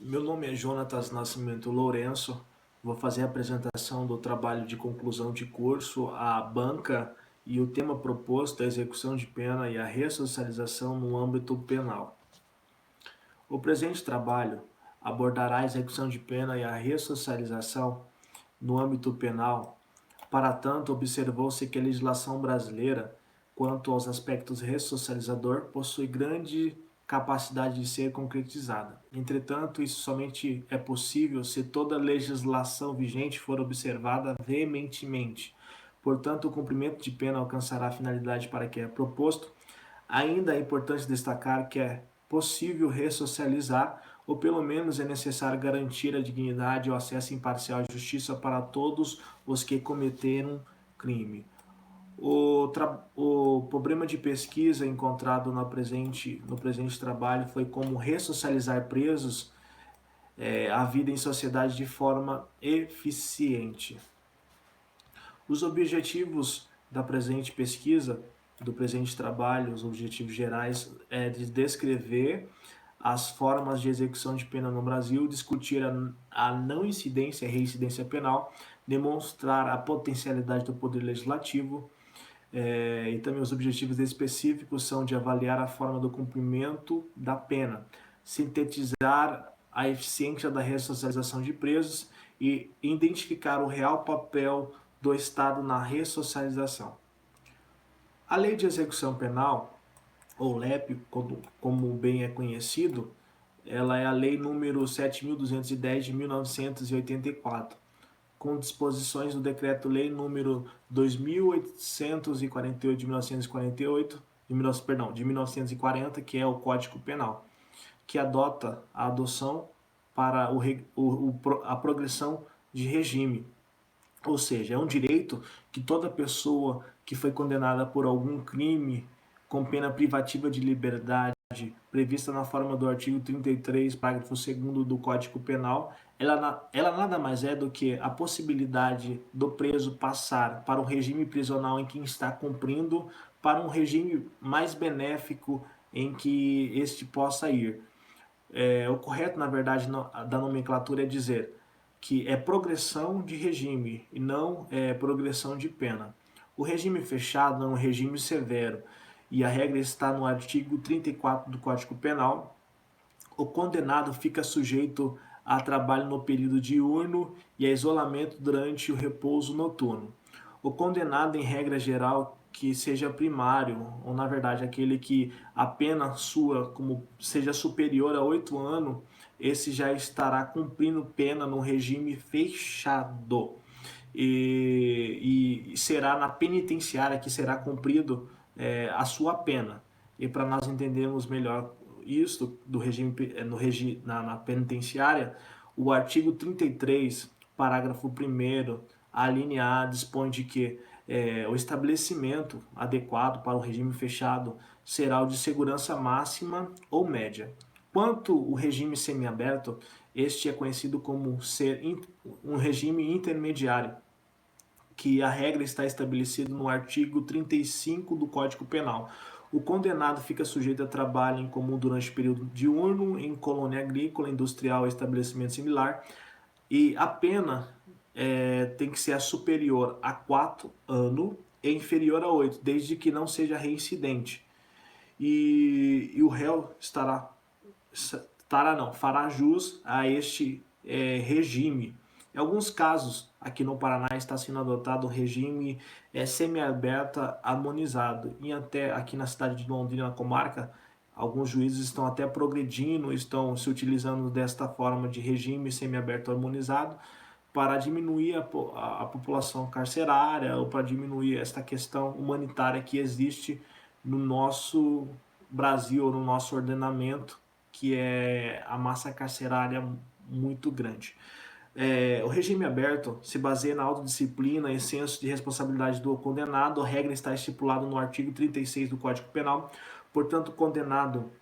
Meu nome é Jonatas Nascimento Lourenço. Vou fazer a apresentação do trabalho de conclusão de curso, a banca e o tema proposto é a execução de pena e a ressocialização no âmbito penal. O presente trabalho abordará a execução de pena e a ressocialização no âmbito penal. Para tanto, observou-se que a legislação brasileira, quanto aos aspectos ressocializador, possui grande capacidade de ser concretizada. Entretanto, isso somente é possível se toda a legislação vigente for observada veementemente. Portanto, o cumprimento de pena alcançará a finalidade para que é proposto. Ainda é importante destacar que é possível ressocializar, ou pelo menos é necessário garantir a dignidade e o acesso imparcial à justiça para todos os que cometeram crime. O problema de pesquisa encontrado no presente trabalho foi como ressocializar presos à vida em sociedade de forma eficiente. Os objetivos da presente pesquisa, do presente trabalho, os objetivos gerais, é de descrever as formas de execução de pena no Brasil, discutir a não incidência e reincidência penal, demonstrar a potencialidade do Poder Legislativo, e também os objetivos específicos são de avaliar a forma do cumprimento da pena, sintetizar a eficiência da ressocialização de presos e identificar o real papel do Estado na ressocialização. A Lei de Execução Penal, ou LEP, como bem é conhecido, ela é a Lei número 7.210 de 1984, com disposições do Decreto-Lei número 2.848 de 1948, de 1940, que é o Código Penal, que adota a adoção para a progressão de regime. Ou seja, é um direito que toda pessoa que foi condenada por algum crime com pena privativa de liberdade prevista na forma do artigo 33, parágrafo 2º do Código Penal, ela nada mais é do que a possibilidade do preso passar para o regime prisional em que está cumprindo para um regime mais benéfico em que este possa ir. O correto, na verdade, da nomenclatura é dizer que é progressão de regime e não progressão de pena. O regime fechado é um regime severo e a regra está no artigo 34 do Código Penal. O condenado fica sujeito a trabalho no período diurno e a isolamento durante o repouso noturno. O condenado, em regra geral, que seja primário, ou na verdade aquele que a pena sua como seja superior a 8 anos, esse já estará cumprindo pena no regime fechado. E será na penitenciária que será cumprido a sua pena. E para nós entendermos melhor isso do regime, na penitenciária, o artigo 33, parágrafo 1º, a linha A dispõe de que o estabelecimento adequado para o regime fechado será o de segurança máxima ou média. Quanto o regime semiaberto, este é conhecido como ser um regime intermediário, que a regra está estabelecida no artigo 35 do Código Penal. O condenado fica sujeito a trabalho em comum durante o período diurno, em colônia agrícola, industrial ou estabelecimento similar, e a pena tem que ser a superior a 4 anos e inferior a 8, desde que não seja reincidente. E o réu fará jus a este regime. Em alguns casos, aqui no Paraná está sendo adotado o regime semiaberto harmonizado. E até aqui na cidade de Londrina, na comarca, alguns juízes estão até progredindo, estão se utilizando desta forma de regime semiaberto harmonizado para diminuir a população carcerária ou para diminuir esta questão humanitária que existe no nosso Brasil, no nosso ordenamento, que é a massa carcerária muito grande. O regime aberto se baseia na autodisciplina e senso de responsabilidade do condenado. A regra está estipulada no artigo 36 do Código Penal. Portanto, o condenado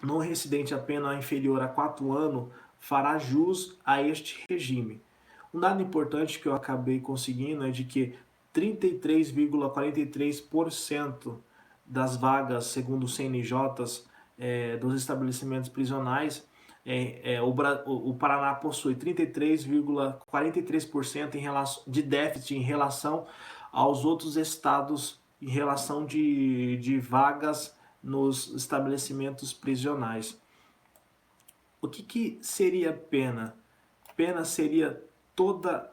não reincidente a pena inferior a 4 anos fará jus a este regime. Um dado importante que eu acabei conseguindo é de que 33,43% das vagas, segundo o CNJ, dos estabelecimentos prisionais, o Paraná possui 33,43% de déficit em relação aos outros estados, em relação de vagas nos estabelecimentos prisionais. O que seria pena? Pena seria toda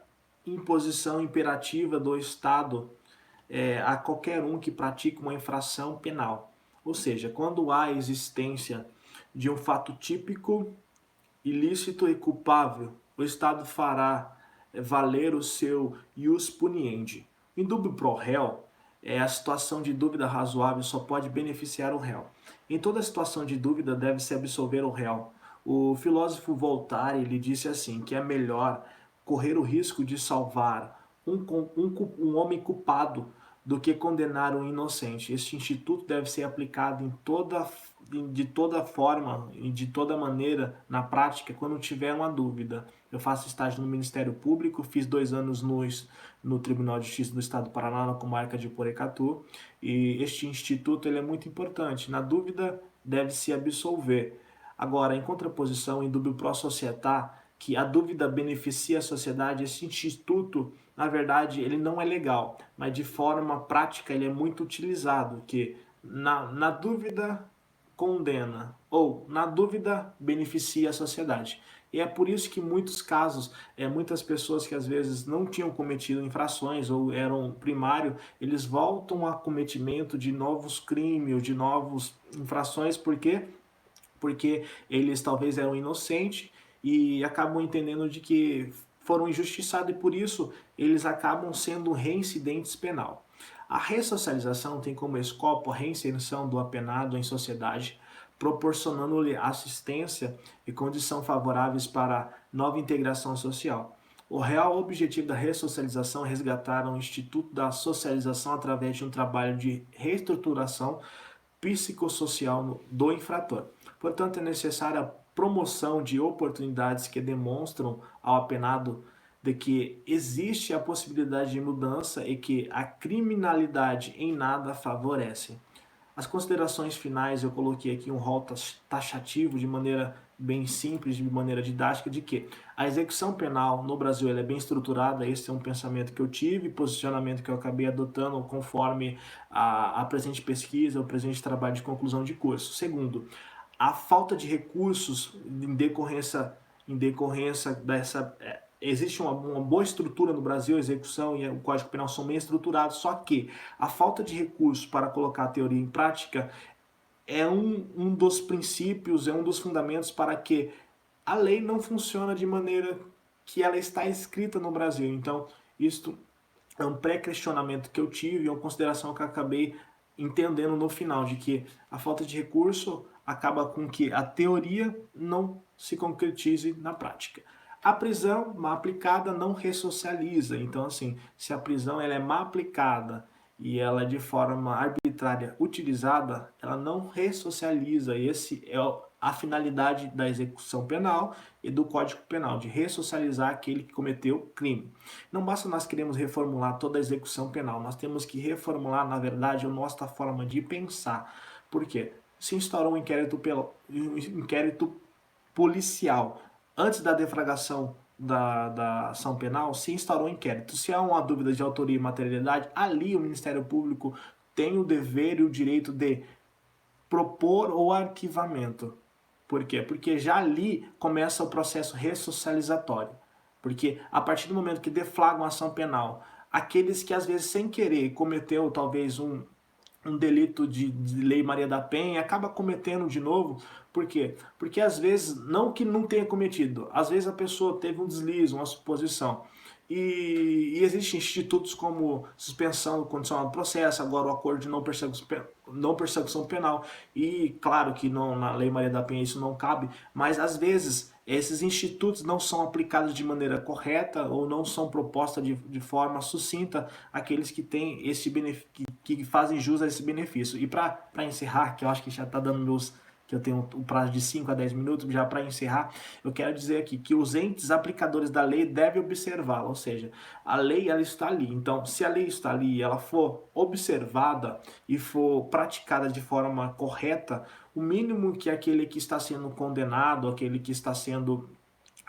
imposição imperativa do Estado a qualquer um que pratique uma infração penal. Ou seja, quando há existência de um fato típico, ilícito e culpável, o Estado fará valer o seu ius puniendi. Em dúvida pro réu, a situação de dúvida razoável só pode beneficiar o réu. Em toda situação de dúvida deve-se absolver o réu. O filósofo Voltaire lhe disse assim, que é melhor correr o risco de salvar um homem culpado do que condenar um inocente. Este instituto deve ser aplicado de toda forma e de toda maneira na prática quando tiver uma dúvida. Eu faço estágio no Ministério Público, fiz 2 anos no Tribunal de Justiça do Estado do Paraná, na comarca de Porecatu, e este instituto ele é muito importante. Na dúvida, deve-se absolver. Agora, em contraposição, em dúbio pro società, que a dúvida beneficia a sociedade, esse instituto, na verdade, ele não é legal, mas de forma prática ele é muito utilizado, que na dúvida condena, ou na dúvida beneficia a sociedade. E é por isso que em muitos casos, muitas pessoas que às vezes não tinham cometido infrações ou eram primário, eles voltam a cometimento de novos crimes ou de novas infrações, porque eles talvez eram inocentes e acabam entendendo de que foram injustiçados e por isso eles acabam sendo reincidentes penal. A ressocialização tem como escopo a reinserção do apenado em sociedade, proporcionando-lhe assistência e condição favoráveis para nova integração social. O real objetivo da ressocialização é resgatar o instituto da socialização através de um trabalho de reestruturação psicossocial do infrator. Portanto, é necessária a promoção de oportunidades que demonstram ao apenado de que existe a possibilidade de mudança e que a criminalidade em nada favorece. As considerações finais eu coloquei aqui um rol taxativo de maneira bem simples, de maneira didática, de que a execução penal no Brasil ela é bem estruturada. Esse é um pensamento que eu tive, posicionamento que eu acabei adotando conforme a presente pesquisa, o presente trabalho de conclusão de curso. Segundo, a falta de recursos em decorrência dessa... Existe uma boa estrutura no Brasil, a execução e o Código Penal são bem estruturados, só que a falta de recursos para colocar a teoria em prática é um dos princípios, é um dos fundamentos para que a lei não funcione de maneira que ela está escrita no Brasil. Então, isto é um pré-questionamento que eu tive, é uma consideração que eu acabei entendendo no final, de que a falta de recurso acaba com que a teoria não se concretize na prática. A prisão mal aplicada não ressocializa. Então, assim, se a prisão ela é mal aplicada e ela é de forma arbitrária utilizada, ela não ressocializa. Esse é a finalidade da execução penal e do Código Penal, de ressocializar aquele que cometeu crime. Não basta nós queremos reformular toda a execução penal, nós temos que reformular, na verdade, a nossa forma de pensar. Por quê? Se instaurou um inquérito policial. Antes da deflagração da ação penal, se instaurou um inquérito. Se há uma dúvida de autoria e materialidade, ali o Ministério Público tem o dever e o direito de propor o arquivamento. Por quê? Porque já ali começa o processo ressocializatório. Porque a partir do momento que deflagram a ação penal, aqueles que às vezes sem querer cometeu talvez um delito de lei Maria da Penha, acaba cometendo de novo. Por quê? Porque às vezes, não que não tenha cometido, às vezes a pessoa teve um deslize, uma suposição. E existem institutos como suspensão condicional do processo, agora o acordo de não persecução penal. E claro que na Lei Maria da Penha isso não cabe, mas às vezes esses institutos não são aplicados de maneira correta ou não são propostos de forma sucinta àqueles que têm esse benefício, que fazem jus a esse benefício. E para encerrar, que eu acho que já está dando que eu tenho o prazo de 5 a 10 minutos, já para encerrar, eu quero dizer aqui que os entes aplicadores da lei devem observá-la, ou seja, a lei ela está ali. Então, se a lei está ali e ela for observada e for praticada de forma correta, o mínimo que aquele que está sendo condenado, aquele que está sendo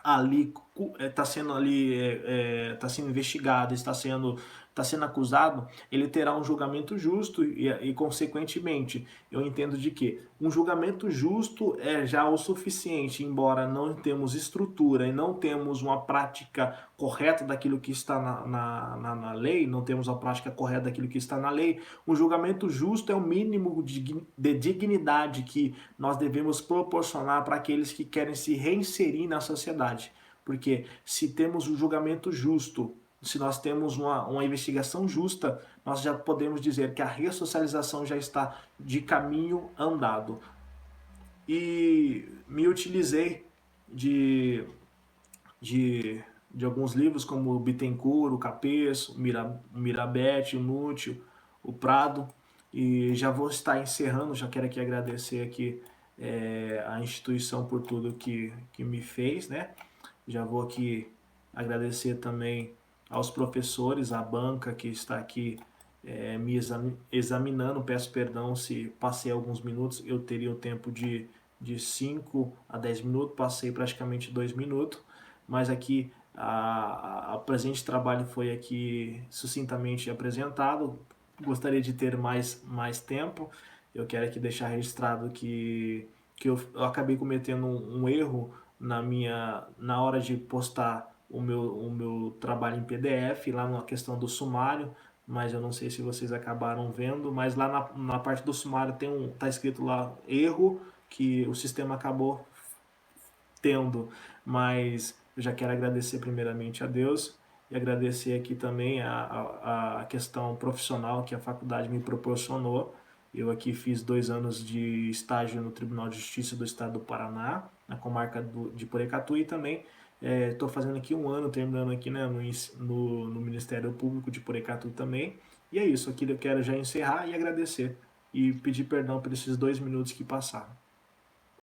ali está sendo investigado, está sendo acusado, ele terá um julgamento justo e consequentemente, eu entendo de que um julgamento justo é já o suficiente, embora não temos estrutura e não temos uma prática correta daquilo que está na lei, não temos a prática correta daquilo que está na lei, um julgamento justo é o mínimo de dignidade que nós devemos proporcionar para aqueles que querem se reinserir na sociedade. Porque se temos um julgamento justo, se nós temos uma investigação justa, nós já podemos dizer que a ressocialização já está de caminho andado. E me utilizei de, de, de alguns livros como o Bittencourt, o Capês, o Mirabete, o Nútil, o Prado, e já vou estar encerrando, já quero aqui agradecer aqui a instituição por tudo que me fez, né? Já vou aqui agradecer também aos professores, à banca que está aqui me examinando. Peço perdão se passei alguns minutos, eu teria o tempo de 5 a 10 minutos, passei praticamente 2 minutos, mas aqui a presente trabalho foi aqui sucintamente apresentado. Gostaria de ter mais tempo. Eu quero aqui deixar registrado que eu acabei cometendo um erro na hora de postar o meu trabalho em PDF, lá na questão do sumário, mas eu não sei se vocês acabaram vendo, mas lá na parte do sumário tá escrito lá erro, que o sistema acabou tendo, mas eu já quero agradecer primeiramente a Deus e agradecer aqui também a questão profissional que a faculdade me proporcionou. Eu aqui fiz 2 anos de estágio no Tribunal de Justiça do Estado do Paraná, na comarca de Porecatu, e também estou fazendo aqui 1 ano, terminando aqui, né, no Ministério Público de Porecatu também. E é isso, aqui eu quero já encerrar e agradecer e pedir perdão por esses 2 minutos que passaram.